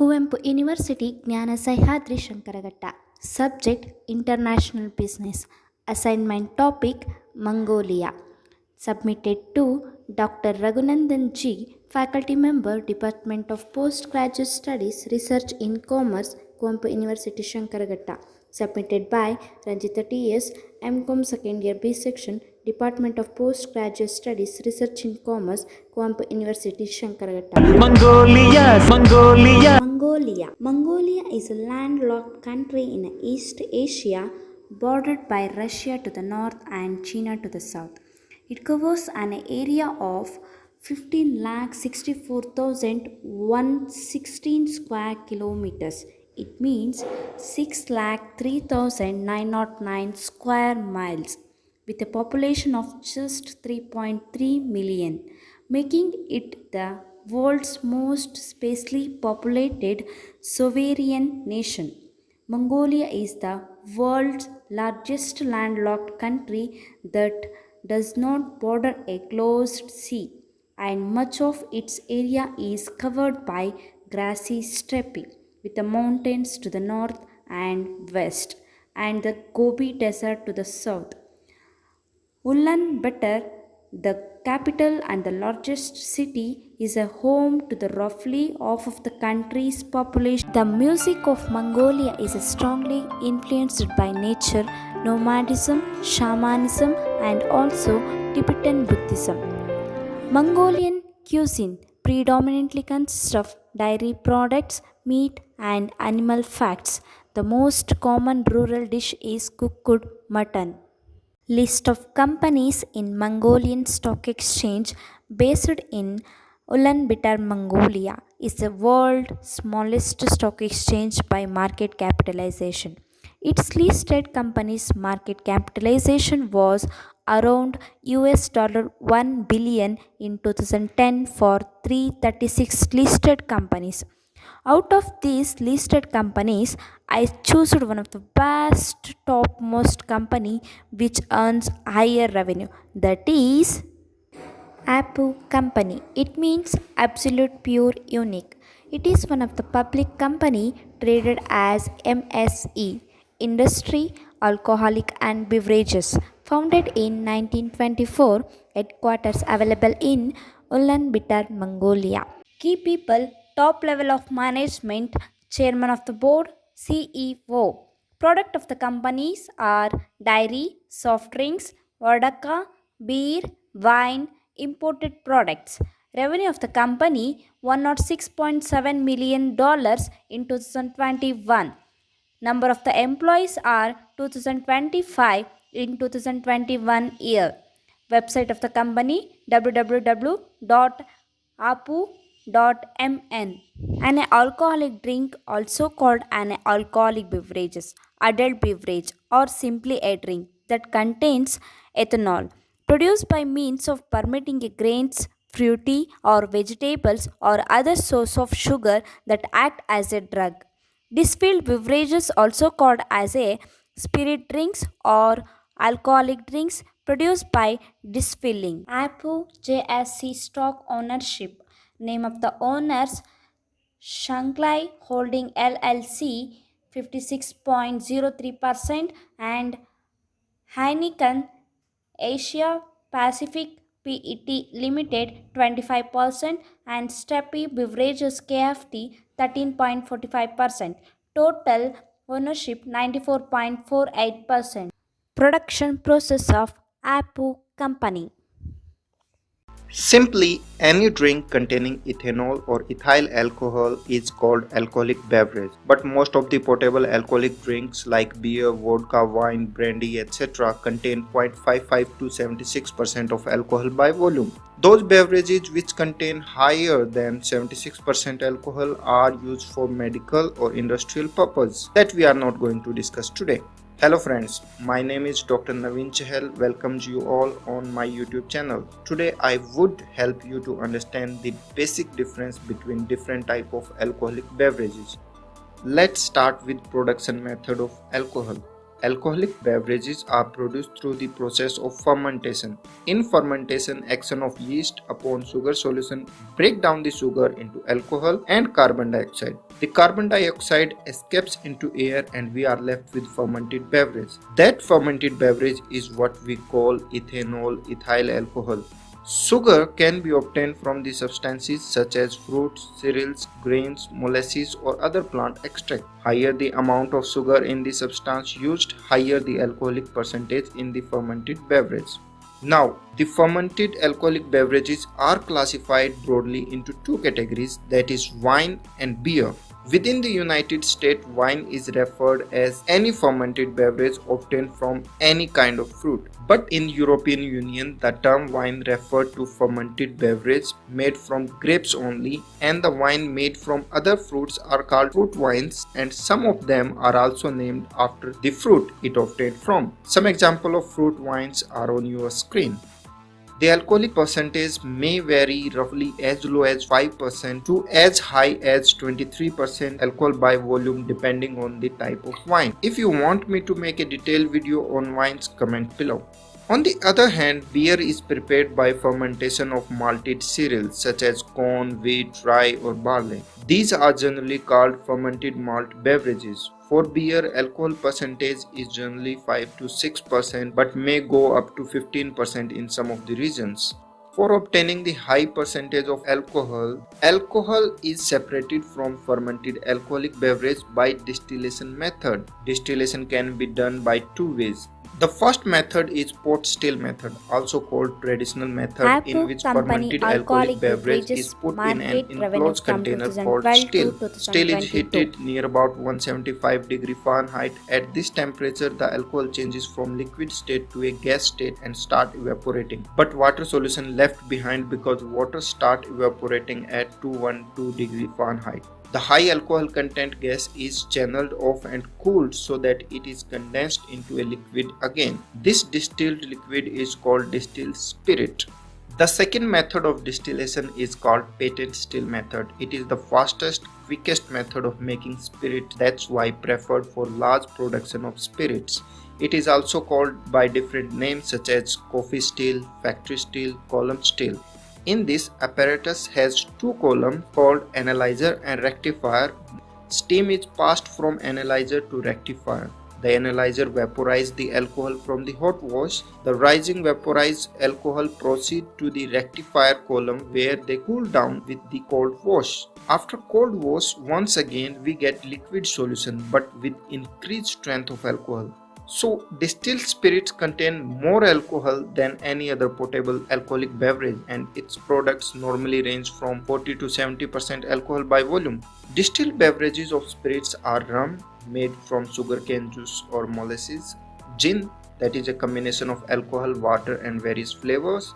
Kuvempu university ಜ್ಞಾನ Sahyadri Shankaraghatta. Subject international business. Assignment topic Mongolia. Submitted to Dr. Raghunandan G, Faculty Member, Department of Postgraduate Studies, Research in Commerce, Kuwempu University, Shankaragatta. Submitted by Ranjita T.S., M.Com Second Year B Section, Department of Postgraduate Studies, Research in Commerce, Kuwempu University, Shankaragatta. Mongolia is a landlocked country in East Asia, bordered by Russia to the north and China to the south. It covers an area of 15,64,116 square kilometers. It means 6,03,909 square miles, with a population of just 3.3 million, making it the world's most sparsely populated sovereign nation. Mongolia is the world's largest landlocked country that does not border a closed sea, and much of its area is covered by grassy steppe, with the mountains to the north and west, and the Gobi Desert to the south. Ulaanbaatar, the capital and the largest city, is a home to the roughly half of the country's population. The music of Mongolia is strongly influenced by nature, nomadism, shamanism, and also Tibetan Buddhism. Mongolian cuisine predominantly consists of dairy products, meat, and animal fats. The most common rural dish is cooked mutton. List of companies in Mongolian Stock Exchange based in Ulaanbaatar, Mongolia is the world's smallest stock exchange by market capitalization. Its listed companies' market capitalization was around $1 billion in 2010 for 336 listed companies. Out of these listed companies, I choose one of the best topmost company which earns higher revenue. That is Apu Company. It means absolute pure unique. It is one of the public company traded as MSE, Industry, Alcoholic and Beverages, founded in 1924, headquarters available in Ulaanbaatar, Mongolia. Key people, top level of management, chairman of the board, CEO. Product of the companies are dairy, soft drinks, vodka, beer, wine, imported products. Revenue of the company $106.7 million in 2021. Number of the employees are 2025 in 2021 year. Website of the company www.apu.mn. An alcoholic drink, also called an alcoholic beverages, adult beverage, or simply a drink that contains ethanol, produced by means of fermenting grains, fruity or vegetables or other source of sugar that act as a drug. Distilled beverages, also called as a spirit drinks or alcoholic drinks, produced by distilling. Apu JSC stock ownership. Name of the owners: Shanghai Holding LLC 56.03% and Heineken Asia Pacific PET Limited 25% and Steppy Beverages KFT 13.45%. Total ownership 94.48%. Production process of Apu Company. Simply, any drink containing ethanol or ethyl alcohol is called alcoholic beverage. But most of the potable alcoholic drinks like beer, vodka, wine, brandy, etc. contain 0.55 to 76% of alcohol by volume. Those beverages which contain higher than 76% alcohol are used for medical or industrial purpose that we are not going to discuss today. Hello friends, my name is Dr. Naveen Chahal. Welcomes you all on my YouTube channel. Today I would help you to understand the basic difference between different type of alcoholic beverages. Let's start with production method of alcohol. Alcoholic beverages are produced through the process of fermentation. In fermentation, action of yeast upon sugar solution break down the sugar into alcohol and carbon dioxide. The carbon dioxide escapes into air and we are left with fermented beverage. That fermented beverage is what we call ethanol, ethyl alcohol. Sugar can be obtained from the substances such as fruits, cereals, grains, molasses, or other plant extract. Higher the amount of sugar in the substance used, higher the alcoholic percentage in the fermented beverage. Now, the fermented alcoholic beverages are classified broadly into two categories, that is wine and beer. Within the United States, wine is referred as any fermented beverage obtained from any kind of fruit. But in European Union, the term wine referred to fermented beverage made from grapes only, and the wine made from other fruits are called fruit wines, and some of them are also named after the fruit it obtained from. Some example of fruit wines are on your screen. The alcoholic percentage may vary roughly as low as 5% to as high as 23% alcohol by volume depending on the type of wine. If you want me to make a detailed video on wines, comment below. On the other hand, beer is prepared by fermentation of malted cereals such as corn, wheat, rye or barley. These are generally called fermented malt beverages. For beer, alcohol percentage is generally 5 to 6% but may go up to 15% in some of the regions. For obtaining the high percentage of alcohol, alcohol is separated from fermented alcoholic beverage by distillation method. Distillation can be done by two ways. The first method is pot still method, also called traditional method, in Hapu which Company fermented alcoholic alcoholic beverage is beverages put in an market revenue enclosed from container called 2012 still. to Still is 2022. heated near about 175 degree Fahrenheit. At this temperature, the alcohol changes from liquid state to a gas state and start evaporating. But water solution left behind because water start evaporating at 212 degree Fahrenheit. The high alcohol content gas is channeled off and cooled so that it is condensed into a liquid again. This distilled liquid is called distilled spirit. The second method of distillation is called patent still method. It is the fastest, quickest method of making spirit. That's why preferred for large production of spirits. It is also called by different names such as coffee still, factory still, column still. In this, apparatus has two columns called analyzer and rectifier. Steam is passed from analyzer to rectifier. The analyzer vaporizes the alcohol from the hot wash. The rising vaporized alcohol proceed to the rectifier column where they cool down with the cold wash. After cold wash, once again we get liquid solution but with increased strength of alcohol. So, distilled spirits contain more alcohol than any other potable alcoholic beverage, and its products normally range from 40 to 70% alcohol by volume. Distilled beverages of spirits are rum, made from sugarcane juice or molasses, gin, that is a combination of alcohol, water, and various flavors,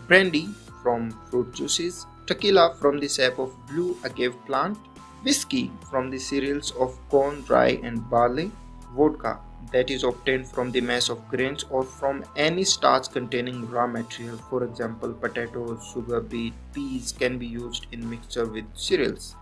brandy from fruit juices, tequila from the sap of blue agave plant, whiskey from the cereals of corn, rye, and barley, vodka that is obtained from the mass of grains or from any starch containing raw material. For example, potatoes, sugar beet, peas can be used in mixture with cereals.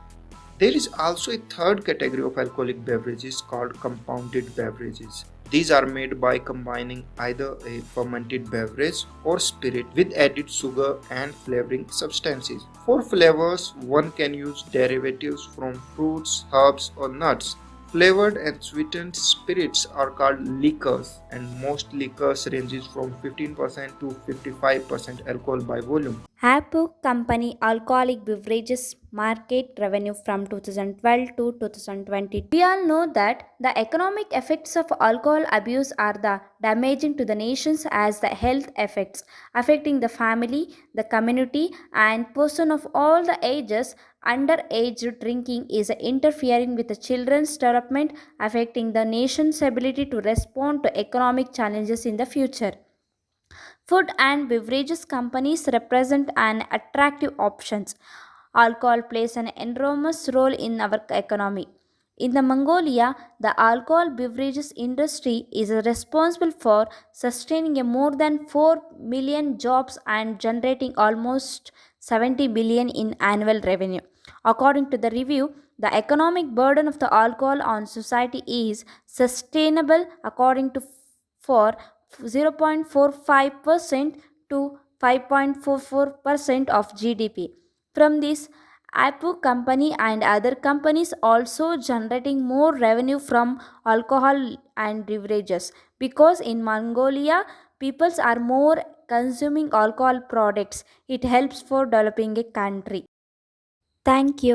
There is also a third category of alcoholic beverages called compounded beverages. These are made by combining either a fermented beverage or spirit with added sugar and flavoring substances. For flavors, one can use derivatives from fruits, herbs, or nuts. Flavored and sweetened spirits are called liquors, and most liquors ranges from 15% to 55% alcohol by volume. Hapu Company alcoholic beverages market revenue from 2012 to 2020. We all know that the economic effects of alcohol abuse are the damaging to the nations as the health effects affecting the family, the community and person of all the ages. Underage drinking is interfering with the children's development, affecting the nation's ability to respond to economic challenges in the future. Food and beverages companies represent an attractive options. Alcohol plays an enormous role in our economy. In the Mongolia, the alcohol beverages industry is responsible for sustaining a more than 4 million jobs and generating almost 70 billion in annual revenue. According to the review, The economic burden of the alcohol on society is sustainable according to for 0.45% to 5.44% of GDP. From this, Apple company and other companies also generating more revenue from alcohol and beverages because in Mongolia peoples are more consuming alcohol products. It helps for developing a country. Thank you.